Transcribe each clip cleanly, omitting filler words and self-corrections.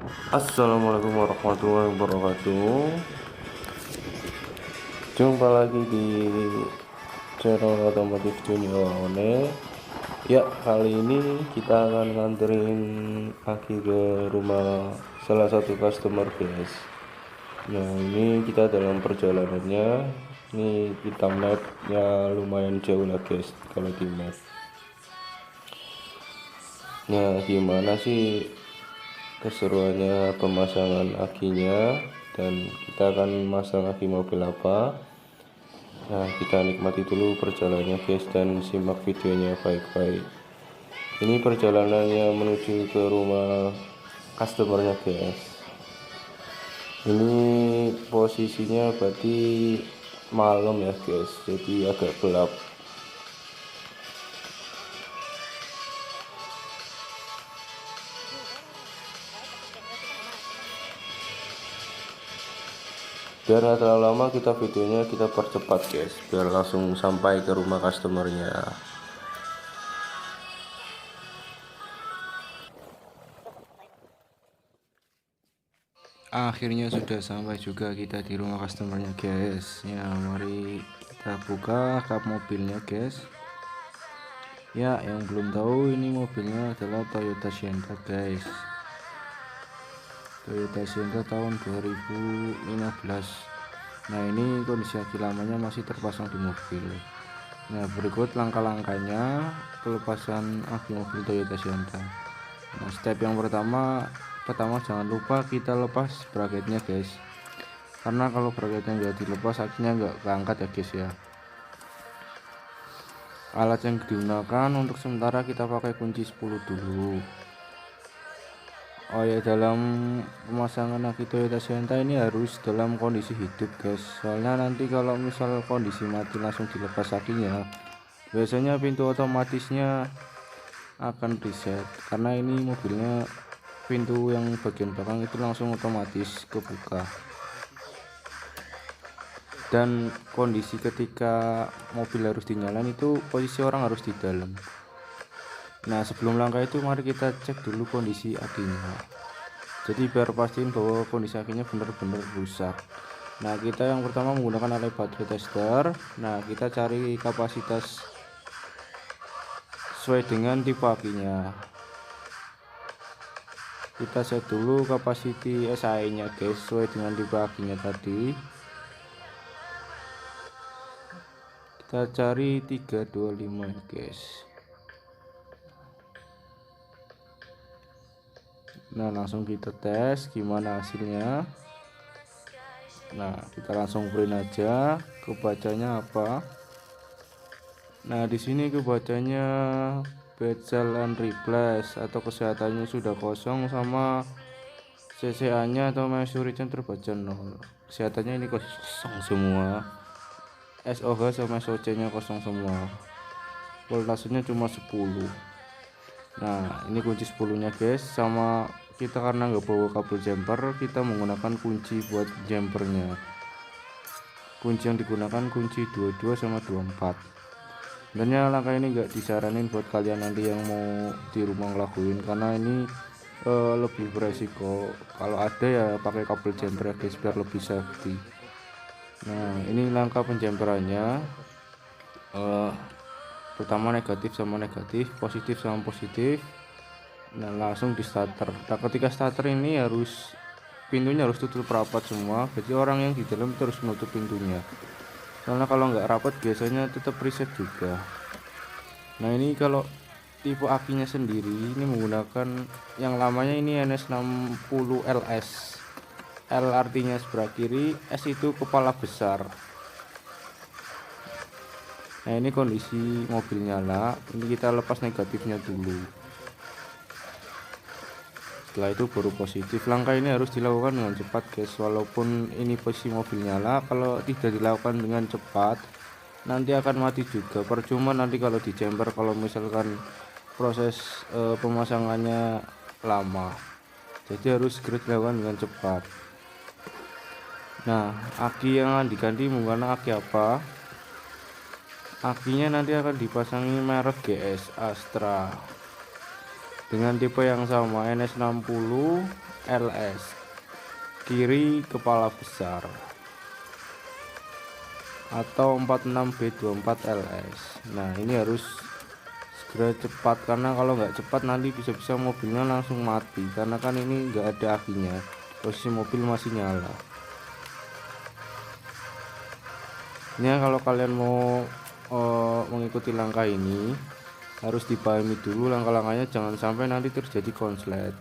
Assalamualaikum warahmatullahi wabarakatuh. Jumpa lagi di channel otomotif Junior One. Ya, kali ini kita akan nganterin Aki ke rumah salah satu customer, guys. Nah, ini kita dalam perjalanannya. Ini kita mapnya lumayan jauh lah, guys, kalau di map. Nah, gimana sih keseruannya pemasangan akinya, dan kita akan masang aki mobil apa? Nah, kita nikmati dulu perjalanannya, guys, dan simak videonya baik-baik. Ini perjalanannya menuju ke rumah customernya, guys. Ini posisinya berarti malam ya, guys, jadi agak gelap. Biar nggak terlalu lama, videonya kita percepat, guys, biar langsung sampai ke rumah customernya. Akhirnya sudah sampai juga kita di rumah customernya, guys. Ya, mari kita buka kap mobilnya, guys. Ya, yang belum tahu, ini mobilnya adalah Toyota Sienna, guys. Toyota Sienna tahun 2015. Nah, ini kondisi aki lamanya masih terpasang di mobil. Nah, berikut langkah-langkahnya pelepasan aki mobil Toyota Sienna. Nah, step yang pertama jangan lupa kita lepas bracketnya, guys, karena kalau bracketnya nggak dilepas akinya nggak keangkat ya, guys ya. Alat yang digunakan untuk sementara kita pakai kunci 10 dulu. Oh ya, dalam pemasangan aki Toyota Sienna ini harus dalam kondisi hidup, guys, soalnya nanti kalau misal kondisi mati langsung dilepas akinya, biasanya pintu otomatisnya akan reset, karena ini mobilnya pintu yang bagian belakang itu langsung otomatis kebuka. Dan kondisi ketika mobil harus dinyalain itu posisi orang harus di dalam. Nah, sebelum langkah itu mari kita cek dulu kondisi akinya, jadi biar pastiin bahwa kondisi akinya benar-benar rusak. Nah, kita yang pertama menggunakan alat baterai tester. Nah, kita cari kapasitas sesuai dengan tipe akinya. Kita set dulu capacity SAE nya, guys, sesuai dengan tipe akinya tadi. Kita cari 325, guys. Nah, langsung kita tes gimana hasilnya. Nah, kita langsung print aja kebacanya apa. Nah, di sini kebacanya bezel and replace atau kesehatannya sudah kosong, sama CCA nya atau measurage terbaca 0. Kesehatannya ini kosong semua. SOH sama SOC nya kosong semua. Voltasenya cuma 10. Nah, ini kunci 10 nya, guys. Sama kita karena nggak bawa kabel jumper, kita menggunakan kunci buat jumpernya. Kunci yang digunakan kunci 22 sama 24. Sebenarnya langkah ini nggak disaranin buat kalian nanti yang mau di rumah ngelakuin, karena ini lebih beresiko. Kalau ada ya pakai kabel jumper ya, guys, biar lebih safety. Nah, ini langkah penjumperannya. Pertama negatif sama negatif, positif sama positif. Nah, langsung di starter. Nah, ketika starter ini pintunya harus tutup rapat semua, jadi orang yang di dalam terus menutup pintunya, soalnya kalau nggak rapat biasanya tetap reset juga. Nah, ini kalau tipe akinya sendiri ini menggunakan yang lamanya ini NS60 LS. L artinya sebelah kiri, S itu kepala besar. Nah, ini kondisi mobil nyala. Ini kita lepas negatifnya dulu, setelah itu baru positif. Langkah ini harus dilakukan dengan cepat, guys, walaupun ini posisi mobil nyala. Kalau tidak dilakukan dengan cepat nanti akan mati juga, percuma nanti kalau di jumper, kalau misalkan proses pemasangannya lama. Jadi harus segera dilakukan dengan cepat. Nah, aki yang akan diganti menggunakan aki apa? Akinya nanti akan dipasangi merek GS Astra. dengan tipe yang sama, NS60 LS, kiri kepala besar, atau 46B24 LS. Nah ini harus segera cepat, karena kalau nggak cepat nanti bisa-bisa mobilnya langsung mati, karena kan ini nggak ada akinya, posisi mobil masih nyala. Ini kalau kalian mau mengikuti langkah ini harus dipahami dulu langkah-langkahnya, jangan sampai nanti terjadi konslet.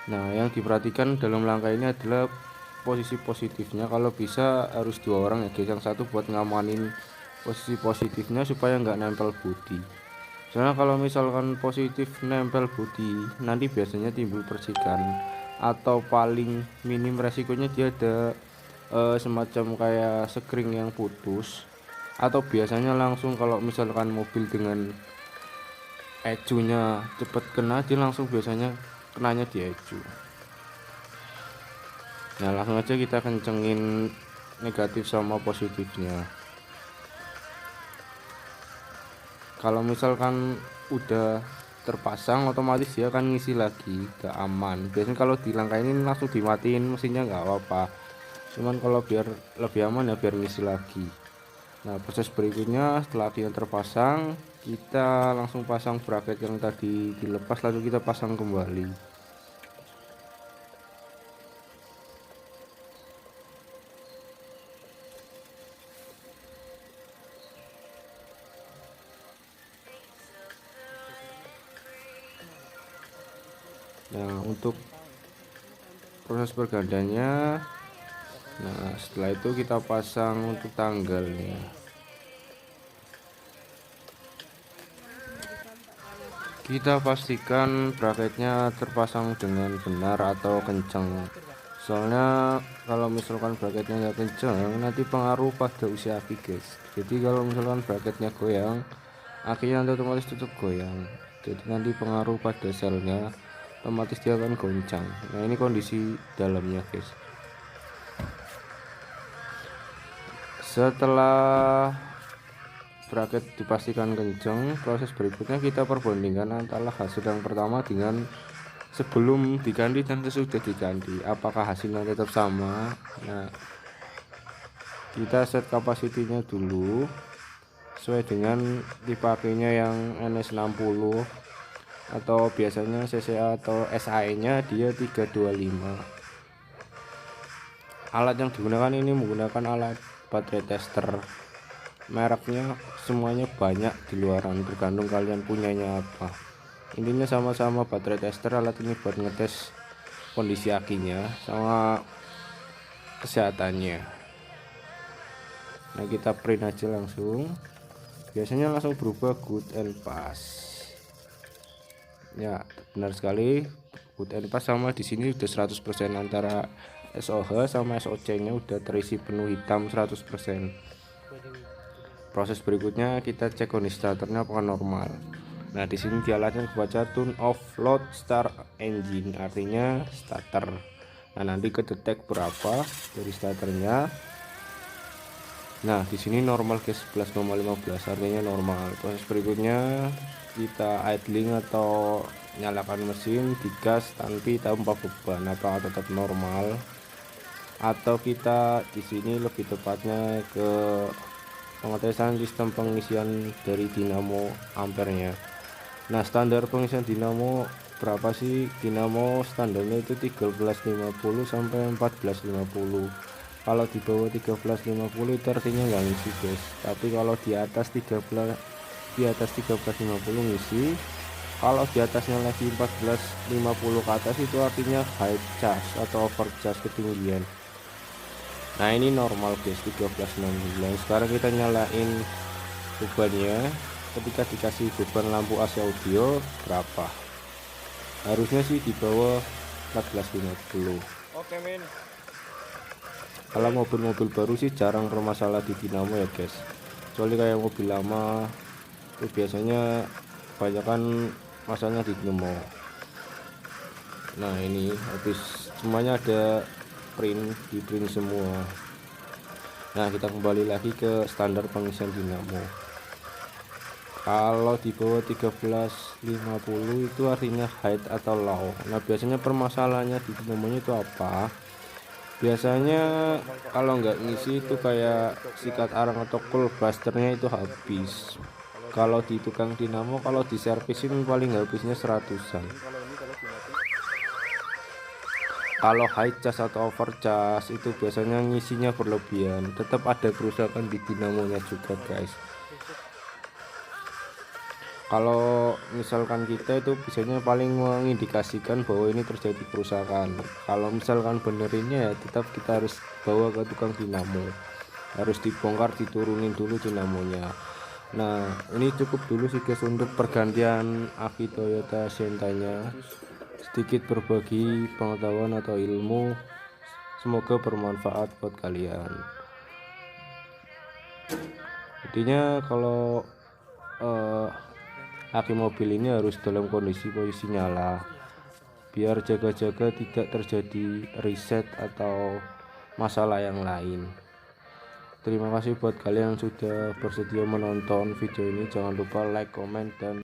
Nah yang diperhatikan dalam langkah ini adalah posisi positifnya. Kalau bisa harus 2 orang ya guys, yang satu buat ngamanin posisi positifnya supaya nggak nempel bodi. Soalnya kalau misalkan positif nempel bodi, nanti biasanya timbul percikan, atau paling minim resikonya dia ada semacam kayak sekring yang putus, atau biasanya langsung kalau misalkan mobil dengan ecunya cepet kena, dia langsung biasanya kenanya di ecu. Nah langsung aja kita kencengin negatif sama positifnya. Kalau misalkan udah terpasang, otomatis dia akan ngisi lagi, gak aman. Biasanya kalau di langkah ini langsung dimatiin mesinnya nggak apa-apa, cuman kalau biar lebih aman ya biar ngisi lagi. Nah proses berikutnya setelah dia terpasang, kita langsung pasang bracket yang tadi dilepas, lalu kita pasang kembali. Nah untuk proses pergantiannya, nah setelah itu kita pasang untuk tanggalnya. Kita pastikan bracketnya terpasang dengan benar atau kencang, soalnya kalau misalkan bracketnya nggak kencang nanti pengaruh pada usia aki guys. Jadi kalau misalkan bracketnya goyang, akinya nanti otomatis tetap goyang, jadi nanti pengaruh pada selnya, otomatis dia akan goncang. Nah ini kondisi dalamnya guys. Setelah bracket dipastikan kencang, proses berikutnya kita perbandingkan antara hasil yang pertama dengan sebelum diganti dan sesudah diganti, apakah hasilnya tetap sama. Nah kita set kapasitinya dulu sesuai dengan tipe akinya yang NS60, atau biasanya CCA atau SAE nya dia 325. Alat yang digunakan ini menggunakan alat baterai tester, mereknya semuanya banyak di luaran, tergantung kalian punyanya apa. Intinya sama-sama baterai tester. Alat ini buat ngetes kondisi akinya sama kesehatannya. Nah kita print aja langsung, biasanya langsung berubah good and pass. Ya benar sekali, good and pass sama di sini udah 100%, antara SOH sama SOC nya udah terisi penuh hitam 100%. Proses berikutnya kita cek kondisi starternya apakah normal. Nah di sini di alatnya kebaca turn off load start engine, artinya starter. Nah nanti kedetek berapa dari starternya. Nah di sini normal guys, 11,15 artinya normal. Proses berikutnya kita idling atau nyalakan mesin, digas tanpa beban, apakah tetap normal, atau kita di sini lebih tepatnya ke pengetesan sistem pengisian dari dinamo ampernya. Nah standar pengisian dinamo berapa sih? Dinamo standarnya itu 1350 sampai 1450. Kalau di bawah 1350 itu artinya nggak ngisi guys, tapi kalau di atas 1350 ngisi. Kalau di atasnya lagi 1450 ke atas itu artinya high charge atau overcharge ketinggian. Nah ini normal guys, 1360. Sekarang kita nyalain bebannya. Ketika dikasih beban lampu AC audio berapa, harusnya sih di bawah 1450. Oke min. Kalau mobil-mobil baru sih jarang bermasalah di dinamo ya guys, kecuali kayak mobil lama itu biasanya kebanyakan masalahnya di dinamo. Nah ini habis semuanya ada di print semua. Nah kita kembali lagi ke standar pengisian dinamo. Kalau di bawah 1350 itu artinya high atau low. Nah biasanya permasalahannya di dinamonya itu apa? Biasanya kalau nggak ngisi itu kayak sikat arang atau cool busternya itu habis. Kalau di tukang dinamo, kalau di servisin paling habisnya 100-an. Kalau high charge atau over charge itu biasanya ngisinya berlebihan, tetap ada kerusakan di dinamonya juga guys. Kalau misalkan kita itu biasanya paling mengindikasikan bahwa ini terjadi kerusakan. Kalau misalkan benerinnya ya tetap kita harus bawa ke tukang dinamo, harus dibongkar, diturunin dulu dinamonya. Nah ini cukup dulu sih guys untuk pergantian aki Toyota Sientanya. Sedikit berbagi pengetahuan atau ilmu, semoga bermanfaat buat kalian. Intinya kalau aki mobil ini harus dalam kondisi posisi nyala biar jaga-jaga tidak terjadi reset atau masalah yang lain. Terima kasih buat kalian yang sudah bersedia menonton video ini. Jangan lupa like, comment, dan